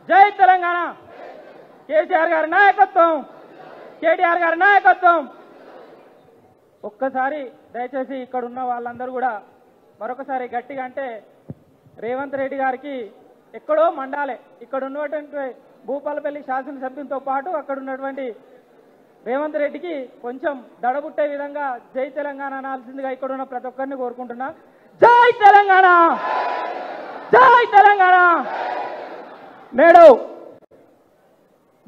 జై తెలంగాణ కేసీఆర్ గారి నాయకత్వం కేటీఆర్ గారి నాయకత్వం ఒక్కసారి దయచేసి ఇక్కడ ఉన్న వాళ్ళందరూ కూడా మరొకసారి గట్టిగా అంటే రేవంత్ రెడ్డి గారికి ఎక్కడో మండాలే ఇక్కడ ఉన్నటువంటి భూపాలపల్లి శాసనసభ్యులతో పాటు అక్కడ ఉన్నటువంటి రేవంత్ రెడ్డికి కొంచెం దడబుట్టే విధంగా జై తెలంగాణ అనాల్సిందిగా ఇక్కడ ఉన్న ప్రతి ఒక్కరిని కోరుకుంటున్నా జై తెలంగాణ జై తెలంగాణ నేడు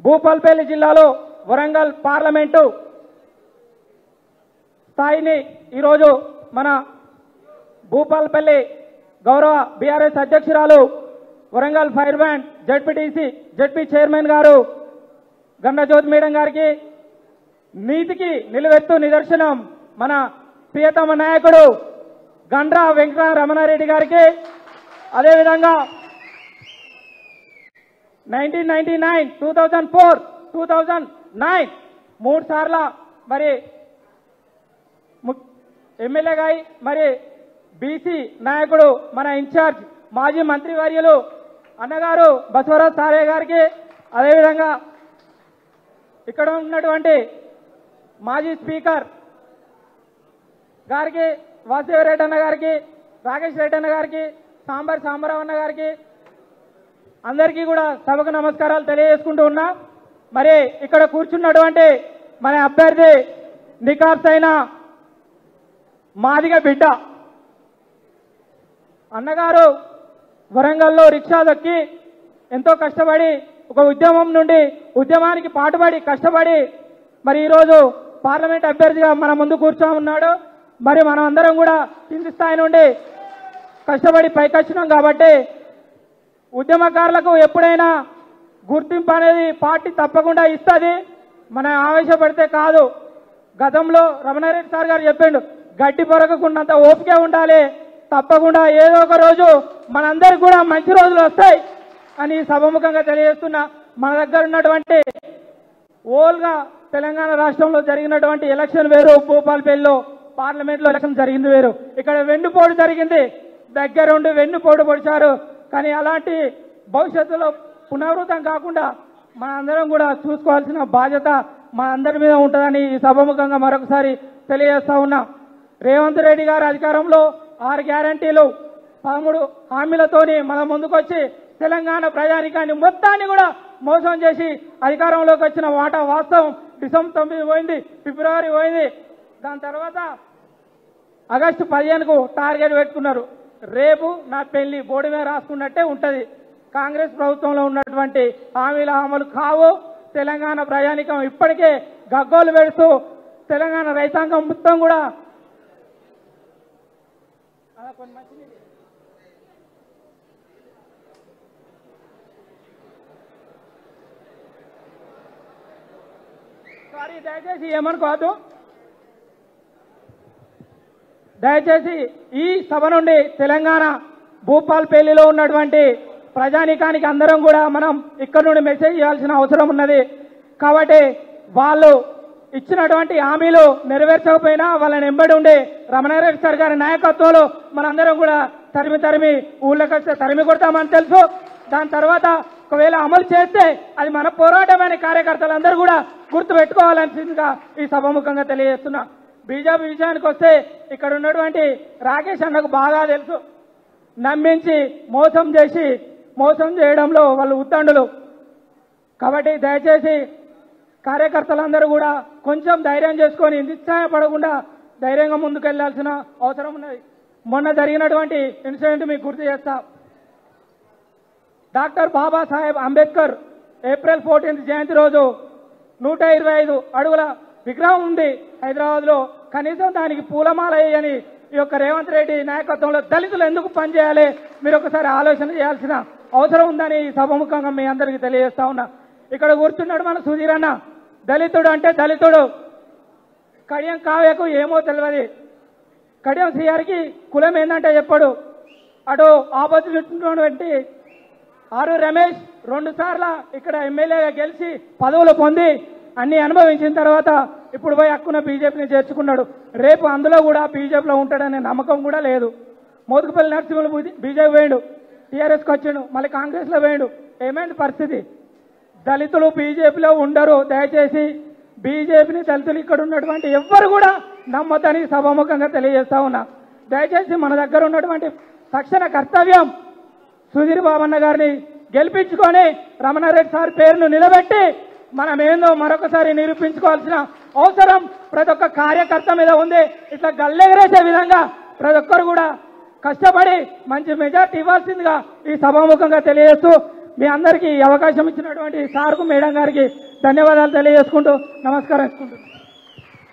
భూపాలపల్లి జిల్లాలో వరంగల్ పార్లమెంటు స్థాయిని ఈరోజు మన భూపాలపల్లి గౌరవ బీఆర్ఎస్ అధ్యక్షురాలు Warangal fire brand ZP chairman గారు గండ్రజ్యోతి మేడం గారికి నీతికి నిలువెత్తు నిదర్శనం మన ప్రియతమ నాయకుడు గండ్ర వెంకట రమణారెడ్డి గారికి అదేవిధంగా 1999, 2004, 2009 మూడు సార్ల మరి ఎమ్మెల్యేగా మరి బీసీ నాయకుడు మన ఇన్ఛార్జ్ మాజీ మంత్రివర్యులు అన్నగారు బసవరాజ్ సారయ్య గారికి అదేవిధంగా ఇక్కడ ఉన్నటువంటి మాజీ స్పీకర్ గారికి వాసుదేవరెడ్డి అన్న గారికి రాకేష్ రెడ్డి అన్న గారికి సాంబరావు అన్న గారికి అందరికీ కూడా సభకు నమస్కారాలు తెలియజేసుకుంటూ ఉన్నా మరి ఇక్కడ కూర్చున్నటువంటి మన అభ్యర్థి నికార్స్ అయిన మాదిగ బిడ్డ అన్నగారు వరంగల్లో రిక్షా దొక్కి ఎంతో కష్టపడి ఒక ఉద్యమం నుండి ఉద్యమానికి పాటుపడి కష్టపడి మరి ఈరోజు పార్లమెంట్ అభ్యర్థిగా మన ముందు కూర్చొని ఉన్నాడు మరి మనం అందరం కూడా కింది స్థాయి నుండి కష్టపడి పైకొచ్చినాం కాబట్టి ఉద్యమకారులకు ఎప్పుడైనా గుర్తింపు అనేది పార్టీ తప్పకుండా ఇస్తుంది మనం ఆవేశపడితే కాదు గతంలో రమణారెడ్డి సార్ గారు చెప్పిండు గడ్డి పొరగకున్నంత ఓపిక ఉండాలి తప్పకుండా ఏదో ఒక రోజు మనందరికి కూడా మంచి రోజులు వస్తాయి అని సభముఖంగా తెలియజేస్తున్నా మన దగ్గర ఉన్నటువంటి ఓల్గా తెలంగాణ రాష్ట్రంలో జరిగినటువంటి ఎలక్షన్ వేరు భూపాలపల్లిలో పార్లమెంట్లో ఎలక్షన్ జరిగింది వేరు ఇక్కడ వెన్నుపోటు జరిగింది దగ్గరుండి వెన్నుపోటు పొడిచారు కానీ అలాంటి భవిష్యత్తులో పునరావృతం కాకుండా మనందరం కూడా చూసుకోవాల్సిన బాధ్యత మా అందరి మీద ఉంటుందని ఈ సభముఖంగా మరొకసారి తెలియజేస్తా ఉన్నా రేవంత్ రెడ్డి గారు అధికారంలో 6 గ్యారంటీలు 13 హామీలతోని మన ముందుకొచ్చి తెలంగాణ ప్రజానికాన్ని మొత్తాన్ని కూడా మోసం చేసి అధికారంలోకి వచ్చిన వాటా వాస్తవం డిసెంబర్ 9 పోయింది ఫిబ్రవరి పోయింది దాని తర్వాత ఆగస్టు 15కు టార్గెట్ పెట్టుకున్నారు రేపు నా పెళ్లి బోర్డు మీద రాసుకున్నట్టే ఉంటుంది కాంగ్రెస్ ప్రభుత్వంలో ఉన్నటువంటి హామీల అమలు కావు తెలంగాణ ప్రజానికం ఇప్పటికే గగ్గోలు పెడుతూ తెలంగాణ రైతాంగం మొత్తం కూడా సారీ దయచేసి ఏమనుకోవద్దు దయచేసి ఈ సభ నుండి తెలంగాణ భూపాలపల్లిలో ఉన్నటువంటి ప్రజానీకానికి అందరం కూడా మనం ఇక్కడ నుండి మెసేజ్ చేయాల్సిన అవసరం ఉన్నది కాబట్టి వాళ్ళు ఇచ్చినటువంటి హామీలు నెరవేర్చకపోయినా వాళ్ళని ఎంబడి ఉండే రమణారెడ్డి సార్ గారి నాయకత్వంలో మనందరం కూడా తరిమి ఊళ్ళకి వస్తే తరిమి కొడతామని తెలుసు దాని తర్వాత ఒకవేళ అమలు చేస్తే అది మన పోరాటమైన కార్యకర్తలందరూ కూడా గుర్తుపెట్టుకోవాల్సిందిగా ఈ సభముఖంగా తెలియజేస్తున్నా బీజేపీ విషయానికి వస్తే ఇక్కడ ఉన్నటువంటి రాకేష్ అన్నకు బాగా తెలుసు నమ్మించి మోసం చేయడంలో వాళ్ళు ఉద్దండులు కాబట్టి దయచేసి కార్యకర్తలందరూ కూడా కొంచెం ధైర్యం చేసుకొని నిశ్చయపడకుండా ధైర్యంగా ముందుకెళ్లాల్సిన అవసరం ఉన్నది మొన్న జరిగినటువంటి ఇన్సిడెంట్ మీకు గుర్తు చేస్తా doctor Babasaheb Ambedkar April 14th జయంతి రోజు 125 అడుగుల విగ్రహం ఉంది హైదరాబాద్లో కనీసం దానికి పూలమాల వేయని ఈ యొక్క రేవంత్ రెడ్డి నాయకత్వంలో దళితులు ఎందుకు పనిచేయాలి మీరు ఒకసారి ఆలోచన చేయాల్సిన అవసరం ఉందని ఈ సభముఖంగా మీ అందరికీ తెలియజేస్తా ఉన్నా ఇక్కడ కూర్చున్నాడు మన సుధీర్ అన్న దళితుడు అంటే దళితుడు కడియం కావ్యకు ఏమో తెలియదు కడియం శ్రీహారికి కులం ఏంటంటే చెప్పాడు అటు ఆపోజిట్ ఉన్నటువంటి ఆరు రమేష్ 2 సార్లు ఇక్కడ ఎమ్మెల్యేగా గెలిచి పదవులు పొంది అన్ని అనుభవించిన తర్వాత ఇప్పుడు పోయి హక్కున బీజేపీని చేర్చుకున్నాడు రేపు అందులో కూడా బీజేపీలో ఉంటాడనే నమ్మకం కూడా లేదు మోదుగుపల్లి నరసింహులు బీజేపీ పోయిండు టీఆర్ఎస్కి వచ్చిండు మళ్ళీ కాంగ్రెస్లో పోయిండు ఏమైంది పరిస్థితి? దళితులు బీజేపీలో ఉండరు. దయచేసి బీజేపీని దళితులు ఇక్కడ ఉన్నటువంటి ఎవ్వరు కూడా నమ్మొద్దని సభాముఖంగా తెలియజేస్తా ఉన్నా. దయచేసి మన దగ్గర ఉన్నటువంటి తక్షణ కర్తవ్యం సుధీర్ బాబన్న గారిని గెలిపించుకొని రమణారెడ్డి సార్ పేరును నిలబెట్టి మనం ఏందో మరొకసారి నిరూపించుకోవాల్సిన అవసరం ప్రతి ఒక్క కార్యకర్త మీద ఉంది. ఇట్లా గల్లెగరేసే విధంగా ప్రతి ఒక్కరు కూడా కష్టపడి మంచి మెజార్టీ ఇవ్వాల్సిందిగా ఈ సభాముఖంగా తెలియజేస్తూ మీ అందరికీ అవకాశం ఇచ్చినటువంటి సార్కు మేడం గారికి ధన్యవాదాలు తెలియజేసుకుంటూ నమస్కారం.